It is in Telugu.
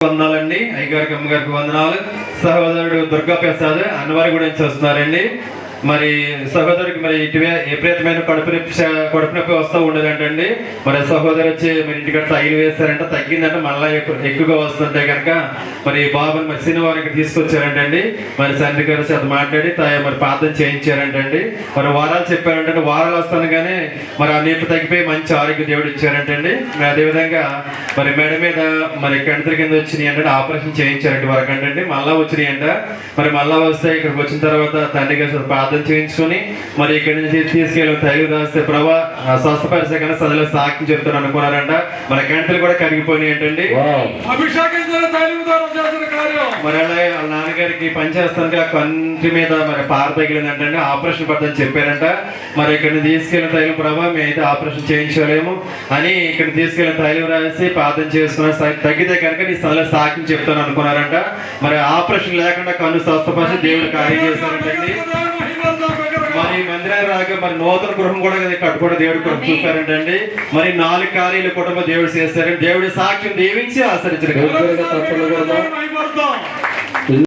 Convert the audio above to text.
వందనాలండి. అయ్యగారికి అమ్మగారికి వందనాలు. సహోదరుడు దుర్గా ప్రసాద్ అన్నవారి కూడా వస్తున్నారండి. మరి సహోదరికి మరి ఇటువే విపరీతమైన కడుపు నొప్పి వస్తూ ఉండదంటండి. మరి సహోదరు వచ్చి మరి ఇంటికి తగిలి వేస్తారంట, తగ్గిందంటే మళ్ళీ ఎక్కువగా వస్తుంటే కనుక మరి బాబుని మరి శనివారం ఇక్కడ తీసుకొచ్చారంటండి. మరి సండ్రి గారు చేత మాట్లాడి మరి ప్రార్థన చేయించారంటండి. మరి వారాలు చెప్పారంటే వారాలు వస్తాను కానీ మరి ఆ నొప్పి తగ్గిపోయి మంచి ఆరోగ్య దేవుడు ఇచ్చారంటండి. అదేవిధంగా మరి మెడ మీద మరి కంటి కింద వచ్చినాయి అంటే ఆపరేషన్ చేయించారంటే వరకు అంటే మళ్ళా వచ్చినాయి అంట. మరి మళ్ళా వస్తే ఇక్కడికి వచ్చిన తర్వాత తండ్రి గారు ప్రార్థన చేయించుకొని మరి ఇక్కడి నుంచి తీసుకెళ్ళి తైలు రాస్తే ప్రభా స్వస్థపరిచే సదలో సాక్షి చెప్తాను అనుకున్నారంట. మరి గంటలు కూడా కరిగిపోయినాయి అంటండి. మరి అలాగే వాళ్ళ నాన్నగారికి పనిచేస్తానికి ఆ కంటి మీద మరి పార తగిలిందంటే ఆపరేషన్ పడదని చెప్పారంట. మరి ఇక్కడ తీసుకెళ్ళిన తైలం ప్రభా మేమైతే ఆపరేషన్ చేయించలేము అని ఇక్కడ తీసుకెళ్ళిన తైలం రాసి ప్రార్థన చేసుకున్న తగ్గితే కనుక నీ సదలో సాక్షి చెప్తాను అనుకున్నారంట. మరి ఆపరేషన్ లేకుండా కన్ను స్వస్థపరిచి దేవుడు కార్యం చేశారంటండి. మరి మందిరాలు రాక మరి నూతన గృహం కూడా కట్టుకోవడం దేవుడు కూడా చూపారంటండి. మరి 4 కార్యాలు కుటుంబ దేవుడు చేస్తారండి. దేవుడి సాక్ష్యం దీవించి ఆచరించారు.